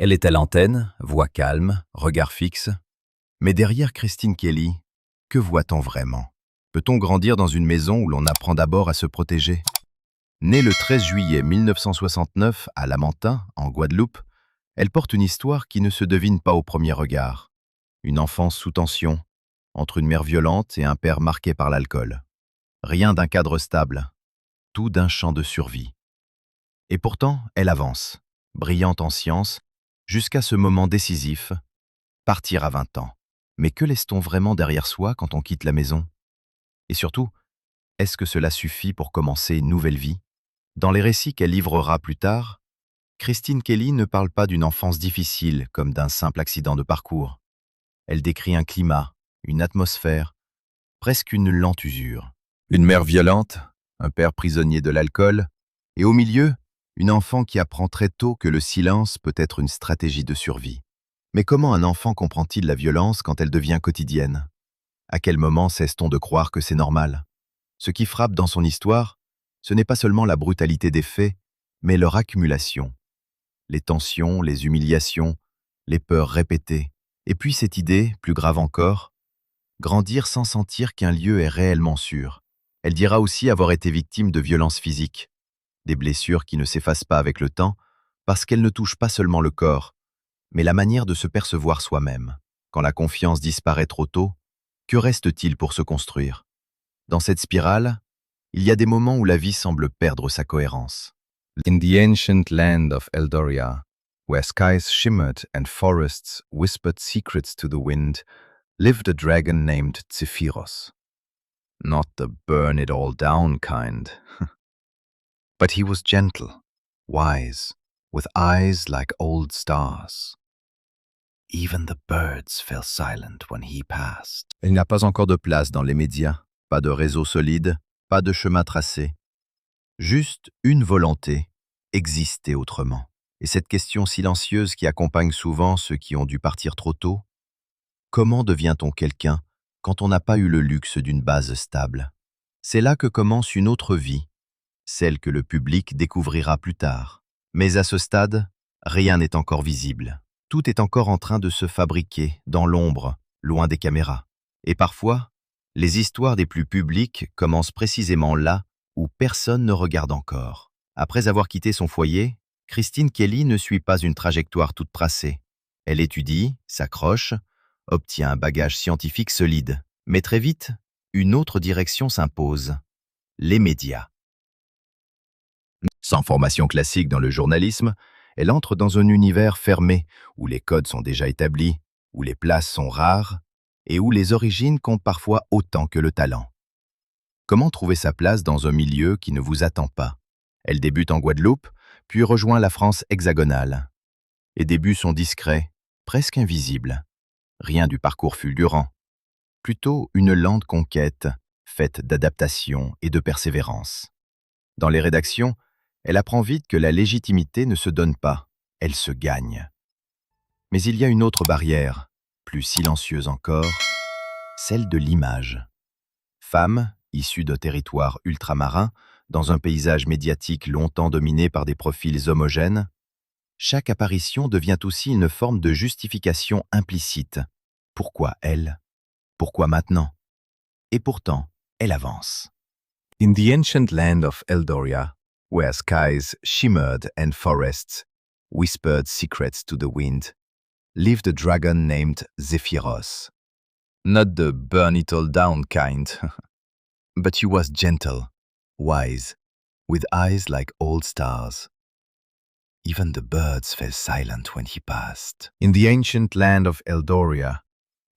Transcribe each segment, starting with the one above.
Elle est à l'antenne, voix calme, regard fixe. Mais derrière Christine Kelly, que voit-on vraiment? Peut-on grandir dans une maison où l'on apprend d'abord à se protéger? Née le 13 juillet 1969 à Lamentin, en Guadeloupe, elle porte une histoire qui ne se devine pas au premier regard. Une enfance sous tension, entre une mère violente et un père marqué par l'alcool. Rien d'un cadre stable, tout d'un champ de survie. Et pourtant, elle avance, brillante en sciences, jusqu'à ce moment décisif, partir à 20 ans. Mais que laisse-t-on vraiment derrière soi quand on quitte la maison? Et surtout, est-ce que cela suffit pour commencer une nouvelle vie? Dans les récits qu'elle livrera plus tard, Christine Kelly ne parle pas d'une enfance difficile comme d'un simple accident de parcours. Elle décrit un climat, une atmosphère, presque une lente usure. Une mère violente, un père prisonnier de l'alcool, et au milieu, une enfant qui apprend très tôt que le silence peut être une stratégie de survie. Mais comment un enfant comprend-il la violence quand elle devient quotidienne? À quel moment cesse-t-on de croire que c'est normal? Ce qui frappe dans son histoire, ce n'est pas seulement la brutalité des faits, mais leur accumulation. Les tensions, les humiliations, les peurs répétées. Et puis cette idée, plus grave encore, grandir sans sentir qu'un lieu est réellement sûr. Elle dira aussi avoir été victime de violences physiques, des blessures qui ne s'effacent pas avec le temps, parce qu'elles ne touchent pas seulement le corps, mais la manière de se percevoir soi-même. Quand la confiance disparaît trop tôt, que reste-t-il pour se construire? Dans cette spirale, il y a des moments où la vie semble perdre sa cohérence. In the ancient land of Eldoria, where skies shimmered and forests whispered secrets to the wind, lived a dragon named Zephyros. Not the burn-it-all-down kind. But he was gentle, wise, with eyes like old stars. Even the birds fell silent when he passed. Il n'y a pas encore de place dans les médias, pas de réseau solide, pas de chemin tracé. Juste une volonté, exister autrement. Et cette question silencieuse qui accompagne souvent ceux qui ont dû partir trop tôt, comment devient-on quelqu'un quand on n'a pas eu le luxe d'une base stable? C'est là que commence une autre vie, celle que le public découvrira plus tard. Mais à ce stade, rien n'est encore visible. Tout est encore en train de se fabriquer, dans l'ombre, loin des caméras. Et parfois, les histoires des plus publiques commencent précisément là où personne ne regarde encore. Après avoir quitté son foyer, Christine Kelly ne suit pas une trajectoire toute tracée. Elle étudie, s'accroche, obtient un bagage scientifique solide. Mais très vite, une autre direction s'impose, les médias. Sans formation classique dans le journalisme, elle entre dans un univers fermé, où les codes sont déjà établis, où les places sont rares, et où les origines comptent parfois autant que le talent. Comment trouver sa place dans un milieu qui ne vous attend pas? Elle débute en Guadeloupe, puis rejoint la France hexagonale. Les débuts sont discrets, presque invisibles. Rien du parcours fulgurant. Plutôt une lente conquête, faite d'adaptation et de persévérance. Dans les rédactions, elle apprend vite que la légitimité ne se donne pas, elle se gagne. Mais il y a une autre barrière, plus silencieuse encore, celle de l'image. Femme, issue de territoires ultramarins, dans un paysage médiatique longtemps dominé par des profils homogènes, chaque apparition devient aussi une forme de justification implicite. Pourquoi elle? Pourquoi maintenant? Et pourtant, elle avance. In the ancient land of Eldoria, where skies shimmered and forests whispered secrets to the wind, lived a dragon named Zephyros. Not the burn-it-all-down kind, but he was gentle, wise, with eyes like old stars. Even the birds fell silent when he passed. In the ancient land of Eldoria,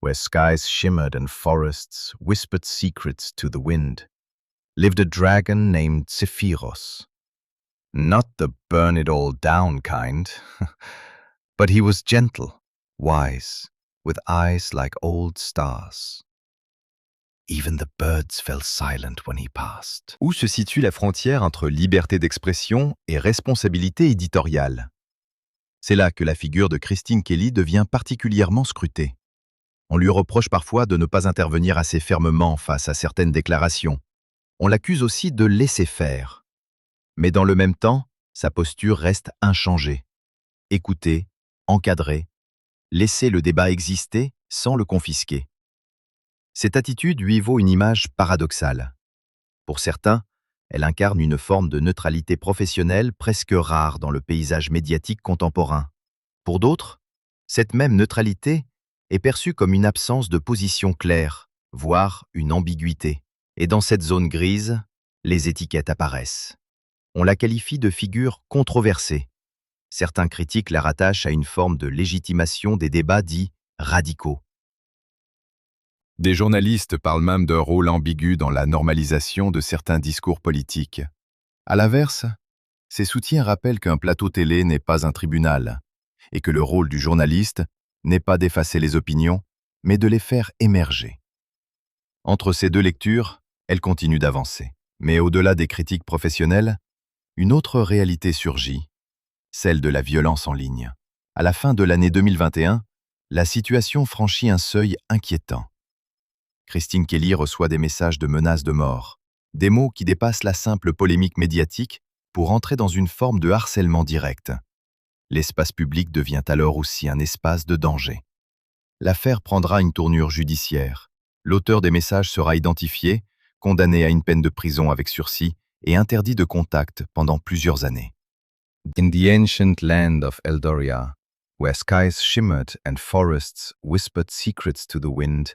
where skies shimmered and forests whispered secrets to the wind, lived a dragon named Zephyros. Not the burn-it-all-down kind, but he was gentle, wise, with eyes like old stars. Even the birds fell silent when he passed. Où se situe la frontière entre liberté d'expression et responsabilité éditoriale? C'est là que la figure de Christine Kelly devient particulièrement scrutée. On lui reproche parfois de ne pas intervenir assez fermement face à certaines déclarations. On l'accuse aussi de laisser faire. Mais dans le même temps, sa posture reste inchangée. Écouter, encadrer, laisser le débat exister sans le confisquer. Cette attitude lui vaut une image paradoxale. Pour certains, elle incarne une forme de neutralité professionnelle presque rare dans le paysage médiatique contemporain. Pour d'autres, cette même neutralité est perçue comme une absence de position claire, voire une ambiguïté. Et dans cette zone grise, les étiquettes apparaissent. On la qualifie de figure controversée. Certains critiques la rattachent à une forme de légitimation des débats dits radicaux. Des journalistes parlent même d'un rôle ambigu dans la normalisation de certains discours politiques. À l'inverse, ces soutiens rappellent qu'un plateau télé n'est pas un tribunal, et que le rôle du journaliste n'est pas d'effacer les opinions, mais de les faire émerger. Entre ces deux lectures, elles continuent d'avancer. Mais au-delà des critiques professionnelles, une autre réalité surgit, celle de la violence en ligne. À la fin de l'année 2021, la situation franchit un seuil inquiétant. Christine Kelly reçoit des messages de menaces de mort, des mots qui dépassent la simple polémique médiatique pour entrer dans une forme de harcèlement direct. L'espace public devient alors aussi un espace de danger. L'affaire prendra une tournure judiciaire. L'auteur des messages sera identifié, condamné à une peine de prison avec sursis et interdit de contact pendant plusieurs années. In the ancient land of Eldoria, where skies shimmered and forests whispered secrets to the wind,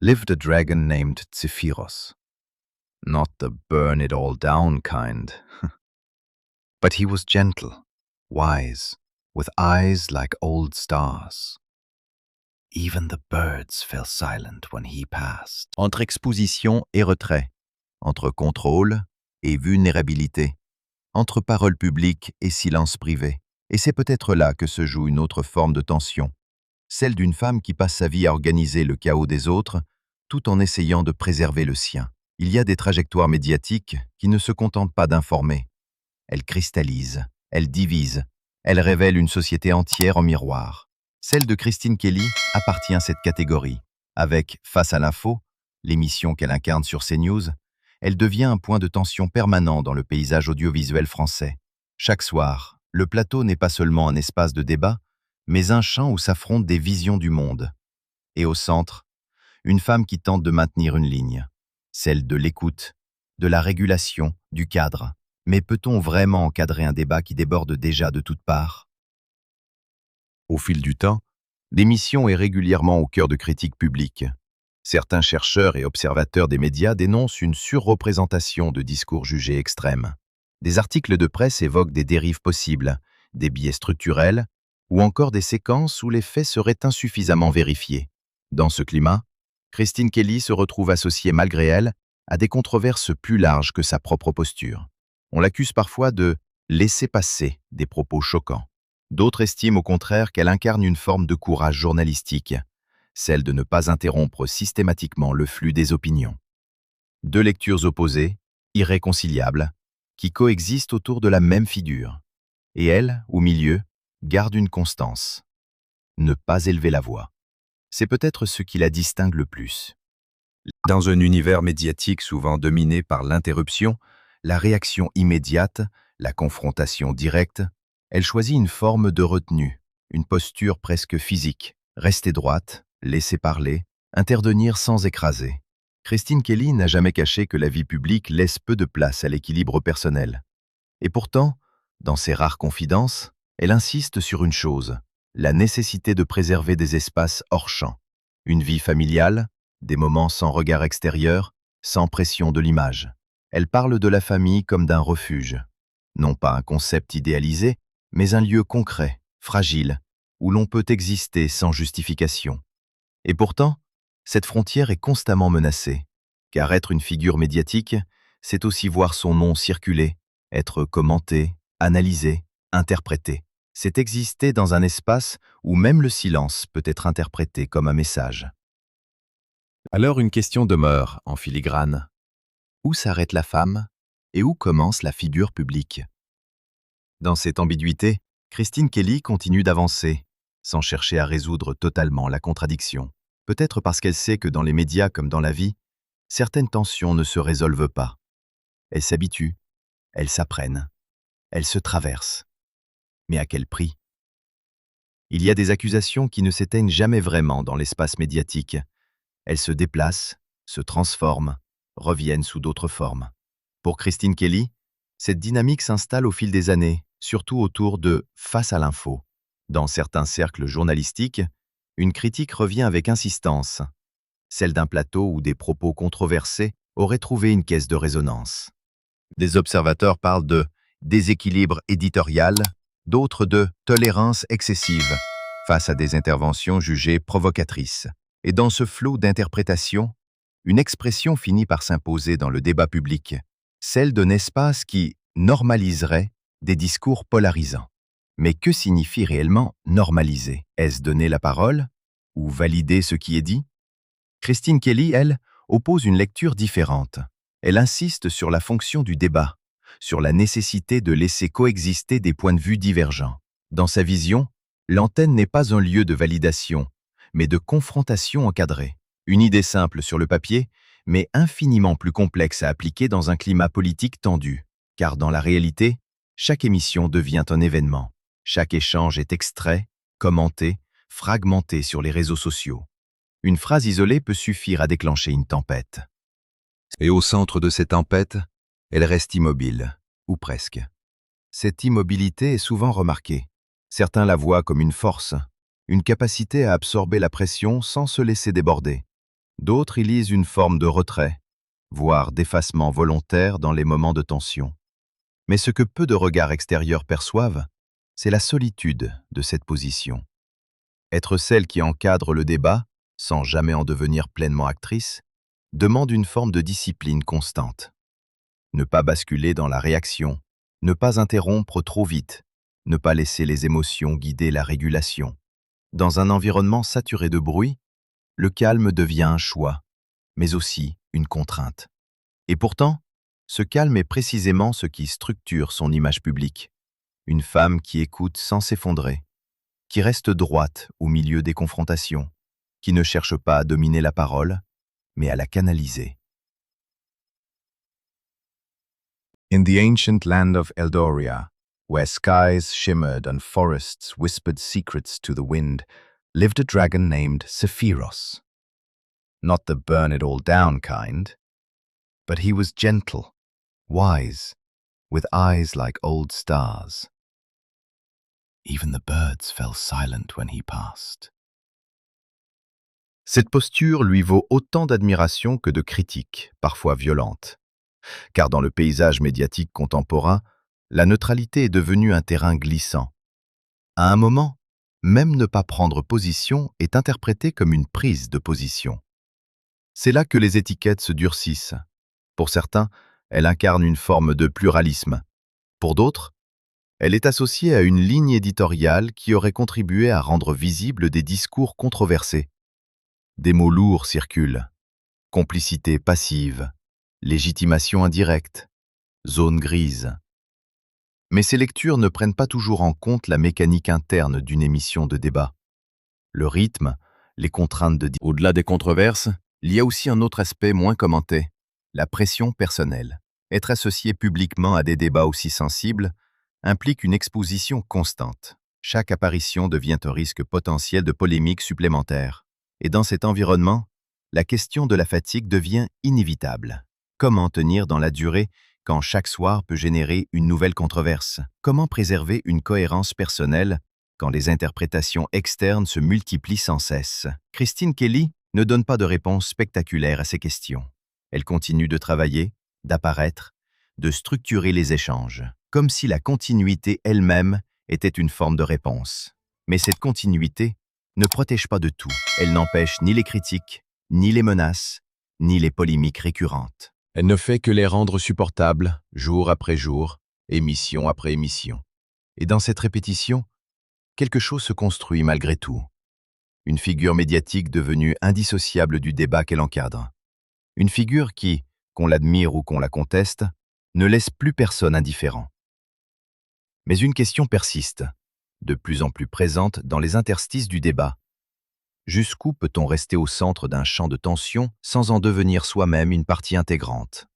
lived a dragon named Zephyros. Not the burn it all down kind. But he was gentle, wise, with eyes like old stars. Even the birds fell silent when he passed. Entre exposition et retrait, entre contrôle et vulnérabilité, entre parole publique et silence privé. Et c'est peut-être là que se joue une autre forme de tension, celle d'une femme qui passe sa vie à organiser le chaos des autres, tout en essayant de préserver le sien. Il y a des trajectoires médiatiques qui ne se contentent pas d'informer. Elles cristallisent, elles divisent, elles révèlent une société entière en miroir. Celle de Christine Kelly appartient à cette catégorie. Avec Face à l'info, l'émission qu'elle incarne sur CNews, elle devient un point de tension permanent dans le paysage audiovisuel français. Chaque soir, le plateau n'est pas seulement un espace de débat, mais un champ où s'affrontent des visions du monde. Et au centre, une femme qui tente de maintenir une ligne, celle de l'écoute, de la régulation, du cadre. Mais peut-on vraiment encadrer un débat qui déborde déjà de toutes parts? Au fil du temps, l'émission est régulièrement au cœur de critiques publiques. Certains chercheurs et observateurs des médias dénoncent une surreprésentation de discours jugés extrêmes. Des articles de presse évoquent des dérives possibles, des biais structurels, ou encore des séquences où les faits seraient insuffisamment vérifiés. Dans ce climat, Christine Kelly se retrouve associée malgré elle à des controverses plus larges que sa propre posture. On l'accuse parfois de laisser passer des propos choquants. D'autres estiment au contraire qu'elle incarne une forme de courage journalistique, celle de ne pas interrompre systématiquement le flux des opinions. Deux lectures opposées, irréconciliables, qui coexistent autour de la même figure. Et elle, au milieu, garde une constance. Ne pas élever la voix. C'est peut-être ce qui la distingue le plus. Dans un univers médiatique souvent dominé par l'interruption, la réaction immédiate, la confrontation directe, elle choisit une forme de retenue, une posture presque physique, rester droite, laisser parler, intervenir sans écraser. Christine Kelly n'a jamais caché que la vie publique laisse peu de place à l'équilibre personnel. Et pourtant, dans ses rares confidences, elle insiste sur une chose, la nécessité de préserver des espaces hors champ, une vie familiale, des moments sans regard extérieur, sans pression de l'image. Elle parle de la famille comme d'un refuge, non pas un concept idéalisé, mais un lieu concret, fragile, où l'on peut exister sans justification. Et pourtant, cette frontière est constamment menacée, car être une figure médiatique, c'est aussi voir son nom circuler, être commenté, analysé, interprété. C'est exister dans un espace où même le silence peut être interprété comme un message. Alors une question demeure en filigrane. Où s'arrête la femme et où commence la figure publique? Dans cette ambiguïté, Christine Kelly continue d'avancer, sans chercher à résoudre totalement la contradiction. Peut-être parce qu'elle sait que dans les médias comme dans la vie, certaines tensions ne se résolvent pas. Elles s'habituent, elles s'apprennent, elles se traversent. Mais à quel prix? Il y a des accusations qui ne s'éteignent jamais vraiment dans l'espace médiatique. Elles se déplacent, se transforment, reviennent sous d'autres formes. Pour Christine Kelly, cette dynamique s'installe au fil des années, surtout autour de « face à l'info ». Dans certains cercles journalistiques, une critique revient avec insistance, celle d'un plateau où des propos controversés auraient trouvé une caisse de résonance. Des observateurs parlent de déséquilibre éditorial, d'autres de tolérance excessive face à des interventions jugées provocatrices. Et dans ce flot d'interprétations, une expression finit par s'imposer dans le débat public, celle d'un espace qui normaliserait des discours polarisants. Mais que signifie réellement normaliser? Est-ce donner la parole ou valider ce qui est dit? Christine Kelly, elle, oppose une lecture différente. Elle insiste sur la fonction du débat, sur la nécessité de laisser coexister des points de vue divergents. Dans sa vision, l'antenne n'est pas un lieu de validation, mais de confrontation encadrée. Une idée simple sur le papier, mais infiniment plus complexe à appliquer dans un climat politique tendu. Car dans la réalité, chaque émission devient un événement. Chaque échange est extrait, commenté, fragmenté sur les réseaux sociaux. Une phrase isolée peut suffire à déclencher une tempête. Et au centre de ces tempêtes, elle reste immobile, ou presque. Cette immobilité est souvent remarquée. Certains la voient comme une force, une capacité à absorber la pression sans se laisser déborder. D'autres y lisent une forme de retrait, voire d'effacement volontaire dans les moments de tension. Mais ce que peu de regards extérieurs perçoivent, c'est la solitude de cette position. Être celle qui encadre le débat, sans jamais en devenir pleinement actrice, demande une forme de discipline constante. Ne pas basculer dans la réaction, ne pas interrompre trop vite, ne pas laisser les émotions guider la régulation. Dans un environnement saturé de bruit, le calme devient un choix, mais aussi une contrainte. Et pourtant, ce calme est précisément ce qui structure son image publique. Une femme qui écoute sans s'effondrer, qui reste droite au milieu des confrontations, qui ne cherche pas à dominer la parole, mais à la canaliser. In the ancient land of Eldoria, where skies shimmered and forests whispered secrets to the wind, lived a dragon named Sephiros. Not the burn-it-all-down kind, but he was gentle, wise, with eyes like old stars. Even the birds fell silent when he passed. Cette posture lui vaut autant d'admiration que de critiques, parfois violentes. Car dans le paysage médiatique contemporain, la neutralité est devenue un terrain glissant. À un moment, même ne pas prendre position est interprété comme une prise de position. C'est là que les étiquettes se durcissent. Pour certains, elle incarne une forme de pluralisme. Pour d'autres, elle est associée à une ligne éditoriale qui aurait contribué à rendre visibles des discours controversés. Des mots lourds circulent. Complicité passive, légitimation indirecte, zone grise. Mais ces lectures ne prennent pas toujours en compte la mécanique interne d'une émission de débat. Le rythme, les contraintes de... Au-delà des controverses, il y a aussi un autre aspect moins commenté, la pression personnelle. Être associé publiquement à des débats aussi sensibles implique une exposition constante. Chaque apparition devient un risque potentiel de polémique supplémentaire. Et dans cet environnement, la question de la fatigue devient inévitable. Comment tenir dans la durée quand chaque soir peut générer une nouvelle controverse? Comment préserver une cohérence personnelle quand les interprétations externes se multiplient sans cesse? Christine Kelly ne donne pas de réponse spectaculaire à ces questions. Elle continue de travailler, d'apparaître, de structurer les échanges, comme si la continuité elle-même était une forme de réponse. Mais cette continuité ne protège pas de tout. Elle n'empêche ni les critiques, ni les menaces, ni les polémiques récurrentes. Elle ne fait que les rendre supportables, jour après jour, émission après émission. Et dans cette répétition, quelque chose se construit malgré tout. Une figure médiatique devenue indissociable du débat qu'elle encadre. Une figure qui, qu'on l'admire ou qu'on la conteste, ne laisse plus personne indifférent. Mais une question persiste, de plus en plus présente dans les interstices du débat. Jusqu'où peut-on rester au centre d'un champ de tension sans en devenir soi-même une partie intégrante?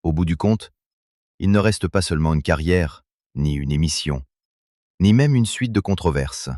Au bout du compte, il ne reste pas seulement une carrière, ni une émission, ni même une suite de controverses.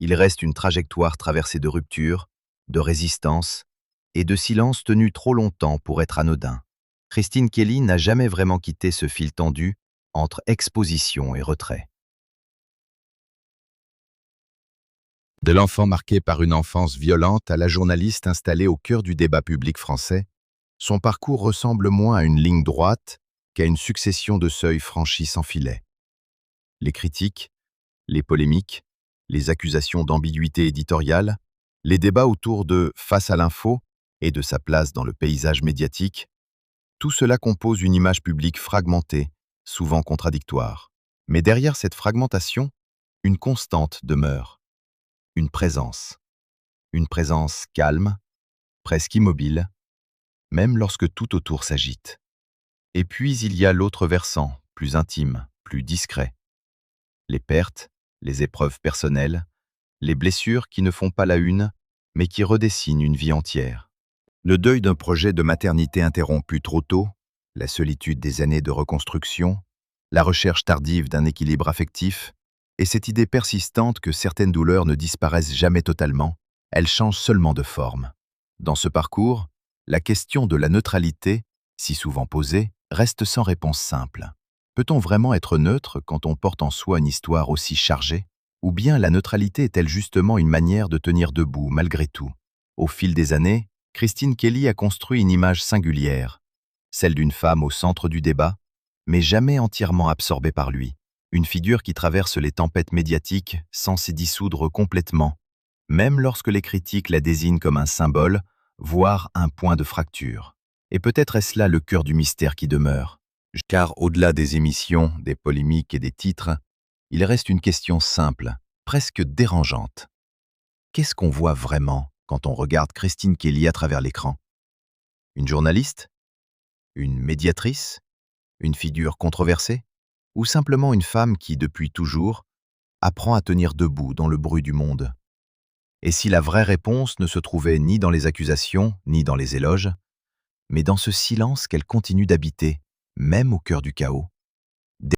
Il reste une trajectoire traversée de ruptures, de résistances et de silences tenus trop longtemps pour être anodins. Christine Kelly n'a jamais vraiment quitté ce fil tendu entre exposition et retrait. De l'enfant marqué par une enfance violente à la journaliste installée au cœur du débat public français, son parcours ressemble moins à une ligne droite qu'à une succession de seuils franchis sans filet. Les critiques, les polémiques, les accusations d'ambiguïté éditoriale, les débats autour de Face à l'info et de sa place dans le paysage médiatique, tout cela compose une image publique fragmentée, souvent contradictoire. Mais derrière cette fragmentation, une constante demeure, une présence. Une présence calme, presque immobile, même lorsque tout autour s'agite. Et puis il y a l'autre versant, plus intime, plus discret. Les pertes, les épreuves personnelles, les blessures qui ne font pas la une, mais qui redessinent une vie entière. Le deuil d'un projet de maternité interrompu trop tôt, la solitude des années de reconstruction, la recherche tardive d'un équilibre affectif, et cette idée persistante que certaines douleurs ne disparaissent jamais totalement, elles changent seulement de forme. Dans ce parcours, la question de la neutralité, si souvent posée, reste sans réponse simple. Peut-on vraiment être neutre quand on porte en soi une histoire aussi chargée? Ou bien la neutralité est-elle justement une manière de tenir debout malgré tout? Au fil des années, Christine Kelly a construit une image singulière, celle d'une femme au centre du débat, mais jamais entièrement absorbée par lui. Une figure qui traverse les tempêtes médiatiques sans s'y dissoudre complètement, même lorsque les critiques la désignent comme un symbole, voire un point de fracture. Et peut-être est-ce là le cœur du mystère qui demeure. Car au-delà des émissions, des polémiques et des titres, il reste une question simple, presque dérangeante. Qu'est-ce qu'on voit vraiment quand on regarde Christine Kelly à travers l'écran? Une journaliste? Une médiatrice? Une figure controversée? Ou simplement une femme qui, depuis toujours, apprend à tenir debout dans le bruit du monde? Et si la vraie réponse ne se trouvait ni dans les accusations, ni dans les éloges, mais dans ce silence qu'elle continue d'habiter, même au cœur du chaos?